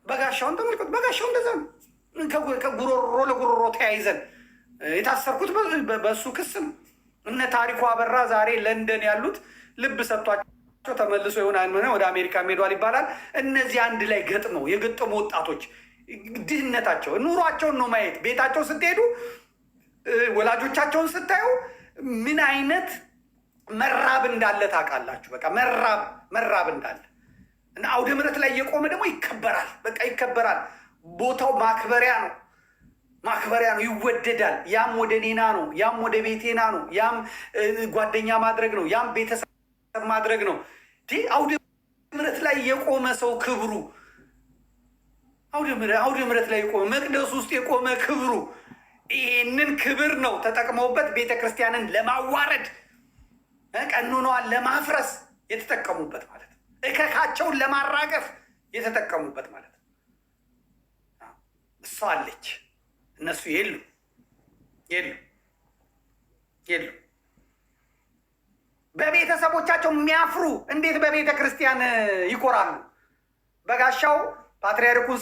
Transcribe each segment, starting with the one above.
በጋሻውን ተመልከቱ። በጋሻው እንደዛ ነው። ከጉሮሮ ለጉሮሮ ተያይዘን የታሰርኩት በእሱ ክስ ነው። እነ ታሪኩ አበራ ዛሬ ለንደን ያሉት ልብ ሰጥቷቸው ተመልሶ የሆነ ወደ አሜሪካ ሄዷል ይባላል። እነዚህ አንድ ላይ ገጥመው የገጠሙ ወጣቶች ድህነታቸው ኑሯቸውን ነው ማየት። ቤታቸው ስትሄዱ ወላጆቻቸውን ስታዩ ምን አይነት መራብ እንዳለ ታውቃላችሁ። በቃ መራብ እንዳለ እና አውደ ምሕረት ላይ የቆመ ደግሞ ይከበራል። በቃ ይከበራል። ቦታው ማክበሪያ ነው፣ ይወደዳል። ያም ወደ ኔና ነው፣ ያም ወደ ቤቴና ነው፣ ያም ጓደኛ ማድረግ ነው፣ ያም ቤተሰብ ማድረግ ነው። አውደ ምሕረት ላይ የቆመ ሰው ክብሩ አውደ ምሕረት ላይ የቆመ መቅደስ ውስጥ የቆመ ክብሩ ይህንን ክብር ነው ተጠቅመውበት ቤተ ክርስቲያንን ለማዋረድ ቀኖናዋን ለማፍረስ የተጠቀሙበት ማለት ነው። እከካቸውን ለማራገፍ የተጠቀሙበት ማለት ነው። እሷ አለች፣ እነሱ የሉ። በቤተሰቦቻቸው የሚያፍሩ እንዴት በቤተ ክርስቲያን ይኮራሉ? በጋሻው ፓትርያርኩን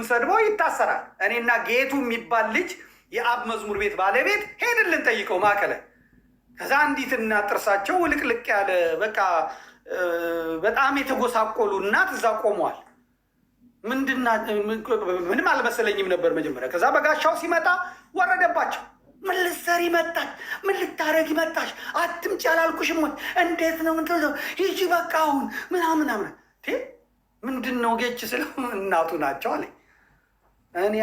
ሰድቦ ይታሰራል። እኔና ጌቱ የሚባል ልጅ የአብ መዝሙር ቤት ባለቤት ሄድን ልንጠይቀው ማዕከላዊ። ከዛ አንዲትና ጥርሳቸው ውልቅልቅ ያለ በቃ በጣም የተጎሳቆሉ እናት እዛ ቆመዋል። ምንም አልመሰለኝም ነበር መጀመሪያ። ከዛ በጋሻው ሲመጣ ወረደባቸው። ምን ልትሰሪ መጣሽ? ምን ልታረጊ መጣሽ? አትምጪ አላልኩሽም ወይ? እንዴት ነው ሂጂ በቃ አሁን ምናምን ምንድን ነው ጌች ስለው እናቱ ናቸው አለኝ። እኔ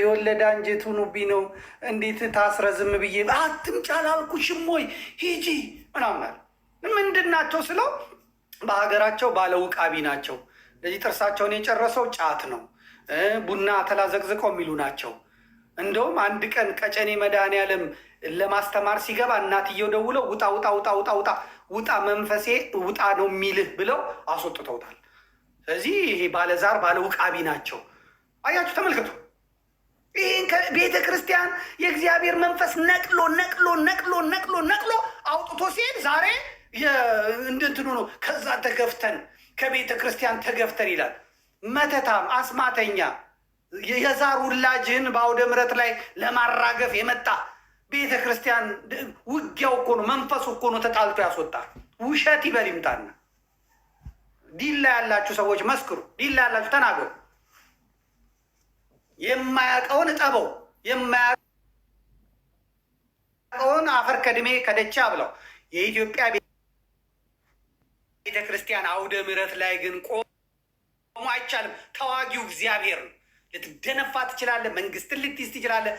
የወለደ አንጀት ሆኖብኝ ነው እንዴት ታስረዝም ብዬ አትምጪ አላልኩሽም ወይ ሂጂ ምናምን አለ። ምንድን ናቸው ስለው በሀገራቸው ባለ ውቃቢ ናቸው። ለዚህ ጥርሳቸውን የጨረሰው ጫት ነው፣ ቡና ተላዘቅዝቀው የሚሉ ናቸው። እንደውም አንድ ቀን ቀጨኔ መድኃኔዓለም ለማስተማር ሲገባ እናትየው ደውለው ውጣ መንፈሴ ውጣ ነው የሚልህ ብለው አስወጥተውታል። ስለዚህ ይሄ ባለዛር ባለ ውቃቢ ናቸው። አያችሁ፣ ተመልከቱ። ይህን ከቤተ ክርስቲያን የእግዚአብሔር መንፈስ ነቅሎ አውጥቶ ሲሄድ ዛሬ እንደንትኑ ነው። ከዛ ተገፍተን ከቤተ ክርስቲያን ተገፍተን ይላል። መተታም አስማተኛ የዛር ውላጅህን በአውደ ምሕረት ላይ ለማራገፍ የመጣ ቤተ ክርስቲያን ውጊያው እኮ ነው። መንፈሱ እኮ ነው ተጣልቶ ያስወጣል። ውሸት ይበል ይምጣና ዲላ ያላችሁ ሰዎች መስክሩ። ዲላ ያላችሁ ተናገሩ። የማያውቀውን እጠበው፣ የማያውቀውን አፈር ከድሜ ከደቻ ብለው። የኢትዮጵያ ቤተ ክርስቲያን አውደ ምሕረት ላይ ግን ቆሞ አይቻልም። ተዋጊው እግዚአብሔር ነው። ልትደነፋ ትችላለህ፣ መንግስትን ልትይዝ ትችላለህ።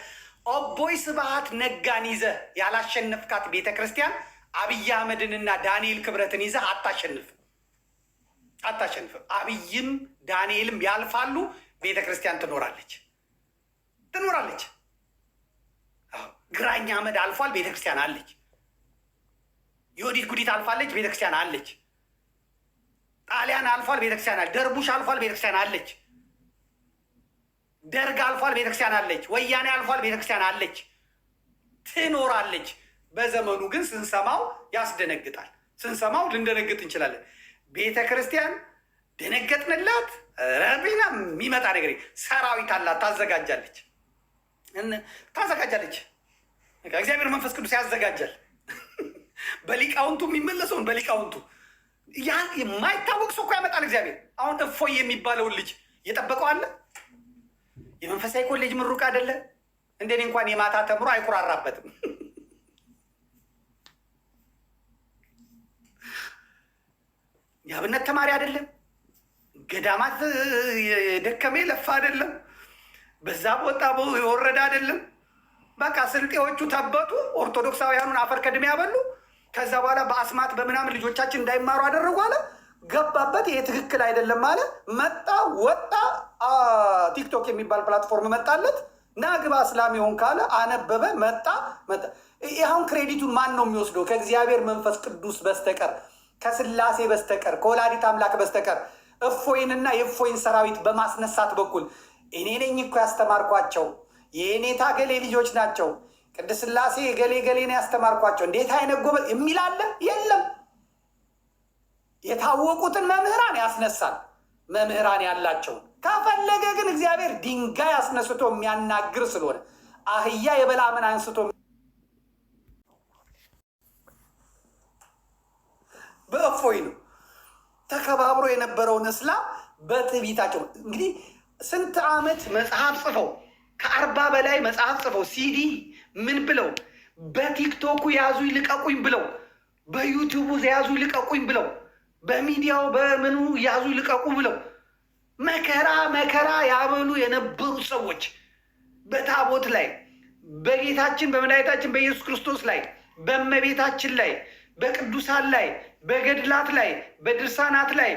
ኦቦይ ስብሐት ነጋን ይዘህ ያላሸነፍካት ቤተ ክርስቲያን አብይ አህመድንና ዳንኤል ክብረትን ይዘህ አታሸንፍም። አብይም ዳንኤልም ያልፋሉ፣ ቤተ ክርስቲያን ትኖራለች። ግራኝ አህመድ አልፏል፣ ቤተ ክርስቲያን አለች። ዮዲት ጉዲት አልፋለች፣ ቤተ ክርስቲያን አለች። ጣሊያን አልፏል፣ ቤተ ክርስቲያን አለች። ደርቡሽ አልፏል፣ ቤተ ክርስቲያን አለች። ደርግ አልፏል፣ ቤተ ክርስቲያን አለች። ወያኔ አልፏል፣ ቤተ ክርስቲያን አለች፣ ትኖራለች። በዘመኑ ግን ስንሰማው ያስደነግጣል። ስንሰማው ልንደነግጥ እንችላለን። ቤተ ክርስቲያን ደነገጥንላት። ረቢና የሚመጣ ነገር ሰራዊት አላት፣ ታዘጋጃለች። እግዚአብሔር መንፈስ ቅዱስ ያዘጋጃል። በሊቃውንቱ የሚመለሰውን በሊቃውንቱ የማይታወቅ ሰው እኮ ያመጣል እግዚአብሔር። አሁን እፎይ የሚባለውን ልጅ እየጠበቀው አለ። የመንፈሳዊ ኮሌጅ ምሩቅ አይደለ? እንደኔ እንኳን የማታ ተምሮ አይኩራራበትም። የአብነት ተማሪ አይደለም። ገዳማት የደከመ ለፋ አይደለም። በዛ ቦታ የወረደ አይደለም። በቃ ስልጤዎቹ ተበቱ፣ ኦርቶዶክሳውያኑን አፈር ከድሜ ያበሉ። ከዛ በኋላ በአስማት በምናምን ልጆቻችን እንዳይማሩ አደረጉ አለ። ገባበት። ይሄ ትክክል አይደለም አለ። መጣ ወጣ። ቲክቶክ የሚባል ፕላትፎርም መጣለት። ናግባ እስላም ይሆን ካለ አነበበ። መጣ። ይኸውን ክሬዲቱን ማን ነው የሚወስደው? ከእግዚአብሔር መንፈስ ቅዱስ በስተቀር፣ ከስላሴ በስተቀር፣ ከወላዲት አምላክ በስተቀር እፎይንና የእፎይን ሰራዊት በማስነሳት በኩል እኔ ነኝ እኮ ያስተማርኳቸው፣ የእኔ ታገሌ ልጆች ናቸው፣ ቅድስት ሥላሴ ገሌ ገሌን ያስተማርኳቸው እንዴት አይነት ጎበዝ የሚል አለ? የለም። የታወቁትን መምህራን ያስነሳል፣ መምህራን ያላቸውን። ከፈለገ ግን እግዚአብሔር ድንጋይ አስነስቶ የሚያናግር ስለሆነ አህያ የበላምን አንስቶ በእፎይ ነው ተከባብሮ የነበረውን እስላም በትዕቢታቸው እንግዲህ ስንት ዓመት መጽሐፍ ጽፈው ከ40 በላይ መጽሐፍ ጽፈው ሲዲ ምን ብለው በቲክቶኩ ያዙ ይልቀቁኝ ብለው በዩቲዩቡ ያዙ ይልቀቁኝ ብለው በሚዲያው በምኑ ያዙ ይልቀቁ ብለው መከራ መከራ ያበሉ የነበሩ ሰዎች በታቦት ላይ በጌታችን በመድኃኒታችን በኢየሱስ ክርስቶስ ላይ በእመቤታችን ላይ በቅዱሳን ላይ በገድላት ላይ በድርሳናት ላይ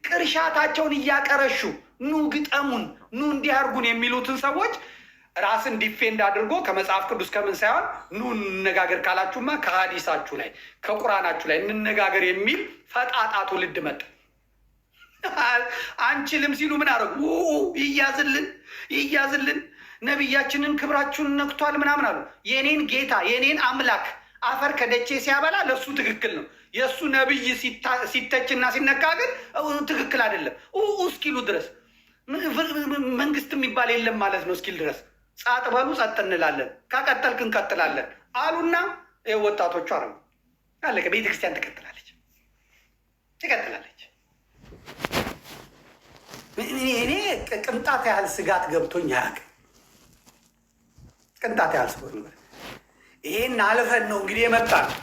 ቅርሻታቸውን እያቀረሹ ኑ ግጠሙን ኑ እንዲያርጉን የሚሉትን ሰዎች ራስን ዲፌንድ አድርጎ ከመጽሐፍ ቅዱስ ከምን ሳይሆን ኑ እንነጋገር ካላችሁማ ከሀዲሳችሁ ላይ ከቁርአናችሁ ላይ እንነጋገር የሚል ፈጣጣ ትውልድ መጣ። አንችልም ሲሉ ምን አደረጉ? ይያዝልን ይያዝልን፣ ነቢያችንን ክብራችሁን ነክቷል ምናምን አሉ። የኔን ጌታ የኔን አምላክ አፈር ከደቼ ሲያበላ ለእሱ ትክክል ነው። የእሱ ነቢይ ሲተችና ሲነካ ግን ትክክል አይደለም እስኪሉ ድረስ መንግስት የሚባል የለም ማለት ነው እስኪል ድረስ ጻጥ በሉ ጸጥ እንላለን፣ ከቀጠልክ እንቀጥላለን አሉና ወጣቶቹ አረሙ። አለቀ። ቤተክርስቲያን ትቀጥላለች ትቀጥላለች። እኔ ቅንጣት ያህል ስጋት ገብቶኝ አያውቅም። ቅንጣት ያህል ስጋት ነው። ይሄን አልፈን ነው እንግዲህ የመጣ ነው።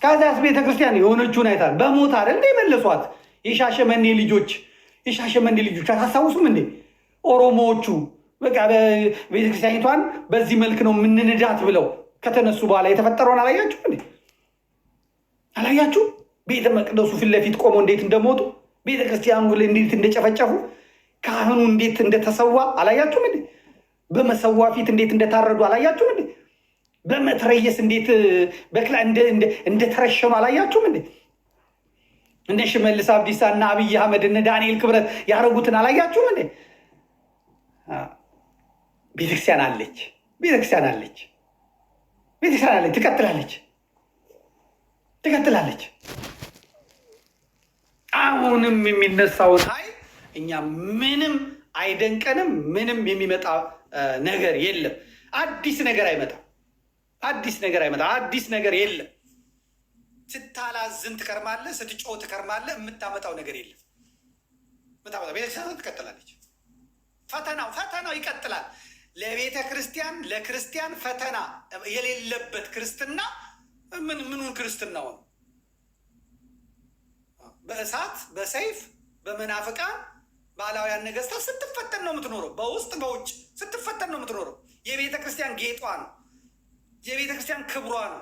ከዚያስ ቤተክርስቲያን የሆነችውን አይታል። በሞት አይደል እንደ መለሷት የሻሸመኔ ልጆች አታስታውሱም እንዴ? ኦሮሞዎቹ በቃ ቤተክርስቲያኒቷን በዚህ መልክ ነው የምንንዳት ብለው ከተነሱ በኋላ የተፈጠረውን አላያችሁ እንዴ? አላያችሁ? ቤተ መቅደሱ ፊት ለፊት ቆመው እንዴት እንደሞቱ፣ ቤተክርስቲያኑ እንዴት እንደጨፈጨፉ፣ ካህኑ እንዴት እንደተሰዋ አላያችሁም እንዴ? በመሰዋ ፊት እንዴት እንደታረዱ አላያችሁም እንዴ? በመትረየስ እንዴት በክላ እንደተረሸኑ አላያችሁም እንዴ? እነ ሽመልስ አብዲሳ እና አብይ አህመድ እነ ዳንኤል ክብረት ያደረጉትን አላያችሁም እንዴ? ቤተክርስቲያን አለች፣ ቤተክርስቲያን አለች፣ ቤተክርስቲያን አለች። ትቀጥላለች። አሁንም የሚነሳውን ኃይል እኛ ምንም አይደንቀንም። ምንም የሚመጣ ነገር የለም። አዲስ ነገር አይመጣም። አዲስ ነገር የለም። ስታላዝን ትከርማለህ፣ ስትጮህ ትከርማለህ። የምታመጣው ነገር የለም። ቤተክርስቲያን ትቀጥላለች። ፈተናው ይቀጥላል። ለቤተ ክርስቲያን ለክርስቲያን ፈተና የሌለበት ክርስትና ምኑን ክርስትናው ነው? በእሳት በሰይፍ በመናፍቃን ባላውያን ነገስታት ስትፈተን ነው የምትኖረው። በውስጥ በውጭ ስትፈተን ነው የምትኖረው። የቤተ ክርስቲያን ጌጧ ነው። የቤተ ክርስቲያን ክብሯ ነው።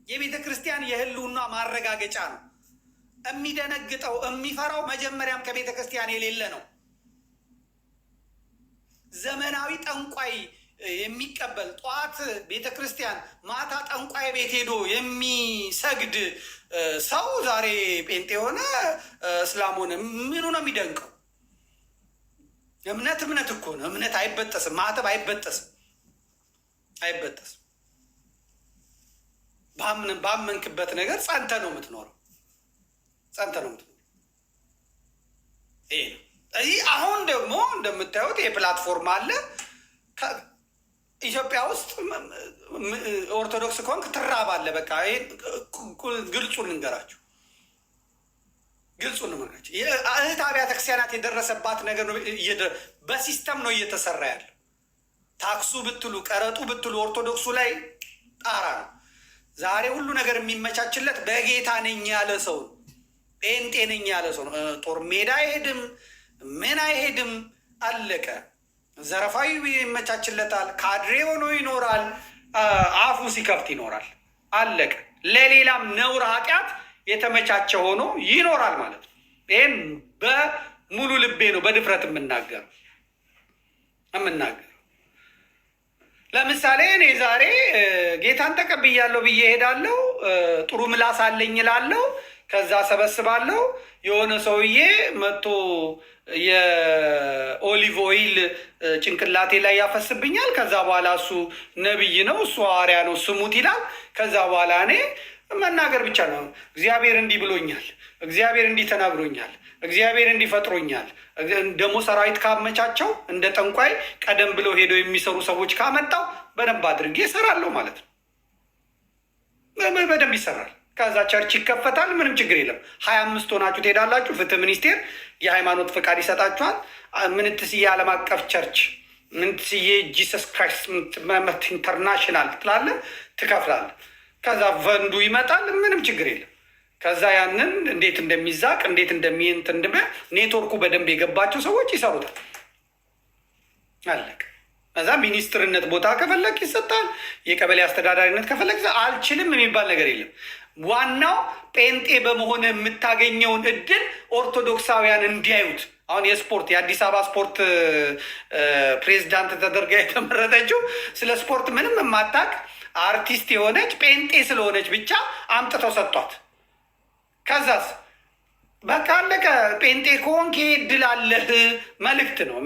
የቤተ ክርስቲያን የህልውና ማረጋገጫ ነው። የሚደነግጠው የሚፈራው መጀመሪያም ከቤተ ክርስቲያን የሌለ ነው። ዘመናዊ ጠንቋይ የሚቀበል ጠዋት ቤተ ክርስቲያን ማታ ጠንቋይ ቤት ሄዶ የሚሰግድ ሰው ዛሬ ጴንጤ የሆነ እስላም ሆነ ምኑ ነው የሚደንቀው? እምነት እኮ ነው። እምነት አይበጠስም። ማተብ አይበጠስም። ባመንክበት ነገር ጸንተ ነው የምትኖረው። ይሄ ነው። አሁን ደግሞ እንደምታዩት የፕላትፎርም አለ። ኢትዮጵያ ውስጥ ኦርቶዶክስ ከሆንክ ትራባለህ። በቃ ግልጹን ልንገራችሁ። እህት አብያተ ክርስቲያናት የደረሰባት ነገር ነው። በሲስተም ነው እየተሰራ ያለው። ታክሱ ብትሉ ቀረጡ ብትሉ ኦርቶዶክሱ ላይ ጣራ ነው። ዛሬ ሁሉ ነገር የሚመቻችለት በጌታ ነኝ ያለ ሰው፣ ጴንጤ ነኝ ያለ ሰው ነው። ጦር ሜዳ አይሄድም፣ ምን አይሄድም። አለቀ። ዘረፋዊ ይመቻችለታል። ካድሬ ሆኖ ይኖራል። አፉ ሲከፍት ይኖራል። አለቀ። ለሌላም ነውር ኃጢአት የተመቻቸ ሆኖ ይኖራል ማለት ነው። ይህም በሙሉ ልቤ ነው በድፍረት የምናገር። ለምሳሌ እኔ ዛሬ ጌታን ተቀብያለሁ ብዬ ሄዳለሁ። ጥሩ ምላስ አለኝ እላለሁ። ከዛ ሰበስባለሁ። የሆነ ሰውዬ መጥቶ የኦሊቭ ኦይል ጭንቅላቴ ላይ ያፈስብኛል። ከዛ በኋላ እሱ ነቢይ ነው፣ እሱ ሐዋርያ ነው፣ ስሙት ይላል። ከዛ በኋላ እኔ መናገር ብቻ ነው። እግዚአብሔር እንዲህ ብሎኛል፣ እግዚአብሔር እንዲህ ተናግሮኛል፣ እግዚአብሔር እንዲህ ፈጥሮኛል። ደግሞ ሰራዊት ካመቻቸው እንደ ጠንቋይ ቀደም ብለው ሄደው የሚሰሩ ሰዎች ካመጣው በደንብ አድርጌ እሰራለሁ ማለት ነው። በደንብ ይሰራል። ከዛ ቸርች ይከፈታል። ምንም ችግር የለም። 25 ሆናችሁ ትሄዳላችሁ። ፍትህ ሚኒስቴር የሃይማኖት ፈቃድ ይሰጣችኋል። ምንትስዬ ዓለም አቀፍ ቸርች፣ ምንትስዬ ጂሰስ ክራይስት ኢንተርናሽናል ትላለ፣ ትከፍላለ። ከዛ ፈንዱ ይመጣል። ምንም ችግር የለም። ከዛ ያንን እንዴት እንደሚዛቅ እንዴት እንደሚንት ኔትወርኩ በደንብ የገባቸው ሰዎች ይሰሩታል። አለቅ። ከዛ ሚኒስትርነት ቦታ ከፈለግ ይሰጣል። የቀበሌ አስተዳዳሪነት ከፈለግ አልችልም የሚባል ነገር የለም። ዋናው ጴንጤ በመሆን የምታገኘውን እድል ኦርቶዶክሳውያን እንዲያዩት። አሁን የስፖርት የአዲስ አበባ ስፖርት ፕሬዚዳንት ተደርጋ የተመረጠችው ስለ ስፖርት ምንም የማታውቅ አርቲስት የሆነች ጴንጤ ስለሆነች ብቻ አምጥተው ሰጧት። ከዛስ በቃ አለቀ። ጴንጤ ከሆንክ እድል አለህ መልእክት ነው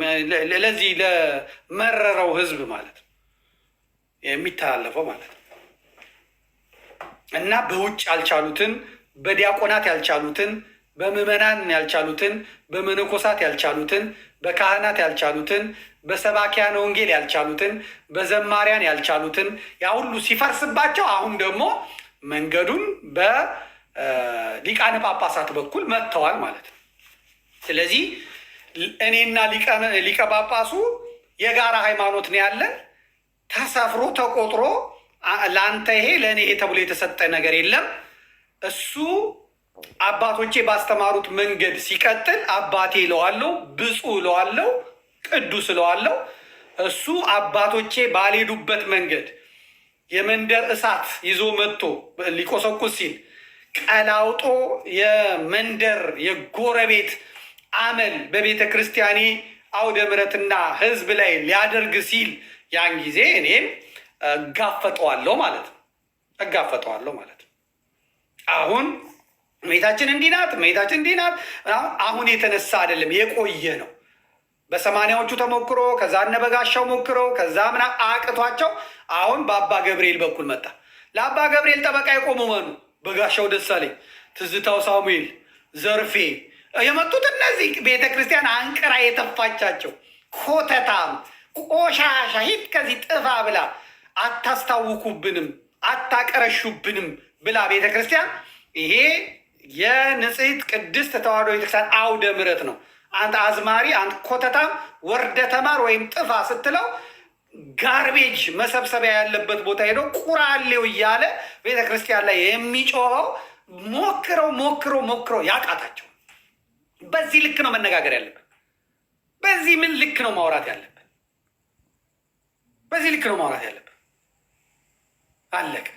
ለዚህ ለመረረው ህዝብ ማለት ነው የሚተላለፈው ማለት ነው። እና በውጭ ያልቻሉትን፣ በዲያቆናት ያልቻሉትን፣ በምዕመናን ያልቻሉትን፣ በመነኮሳት ያልቻሉትን፣ በካህናት ያልቻሉትን፣ በሰባኪያን ወንጌል ያልቻሉትን፣ በዘማሪያን ያልቻሉትን ያ ሁሉ ሲፈርስባቸው አሁን ደግሞ መንገዱን በሊቃነ ጳጳሳት በኩል መጥተዋል ማለት ነው። ስለዚህ እኔና ሊቀ ጳጳሱ የጋራ ሃይማኖት ነው ያለን። ተሰፍሮ ተቆጥሮ ለአንተ ይሄ ለእኔ ይሄ ተብሎ የተሰጠ ነገር የለም። እሱ አባቶቼ ባስተማሩት መንገድ ሲቀጥል አባቴ እለዋለሁ፣ ብፁዕ እለዋለሁ፣ ቅዱስ እለዋለሁ። እሱ አባቶቼ ባልሄዱበት መንገድ የመንደር እሳት ይዞ መጥቶ ሊቆሰቁስ ሲል ቀላውጦ የመንደር የጎረቤት አመል በቤተ ክርስቲያኔ አውደ ምሕረትና ሕዝብ ላይ ሊያደርግ ሲል ያን ጊዜ እኔም እጋፈጠዋለሁ ማለት ነው። እጋፈጠዋለሁ ማለት ነው። አሁን እመቤታችን እንዲህ ናት፣ እመቤታችን እንዲህ ናት። አሁን የተነሳ አይደለም፣ የቆየ ነው። በሰማንያዎቹ ተሞክሮ ከዛ እነ በጋሻው ሞክረው ከዛ ምና አቅቷቸው አሁን በአባ ገብርኤል በኩል መጣ። ለአባ ገብርኤል ጠበቃ የቆሙ ማኑ? በጋሻው ደሳለኝ፣ ትዝታው ሳሙኤል፣ ዘርፌ የመጡት እነዚህ ቤተ ክርስቲያን አንቅራ የተፋቻቸው ኮተታም ቆሻሻ ሂድ ከዚህ ጥፋ ብላ አታስታውኩብንም አታቀረሹብንም ብላ ቤተ ክርስቲያን ይሄ የንጽሕት ቅድስት ተዋሕዶ ቤተክርስቲያን አውደ ምሕረት ነው። አንተ አዝማሪ፣ አንተ ኮተታም ወርደ ተማር ወይም ጥፋ ስትለው ጋርቤጅ መሰብሰቢያ ያለበት ቦታ ሄዶ ቁራሌው እያለ ቤተ ክርስቲያን ላይ የሚጮኸው ሞክረው ያቃታቸው። በዚህ ልክ ነው መነጋገር ያለብን። በዚህ ምን ልክ ነው ማውራት ያለብን? በዚህ ልክ ነው ማውራት ያለብን። አለቀ።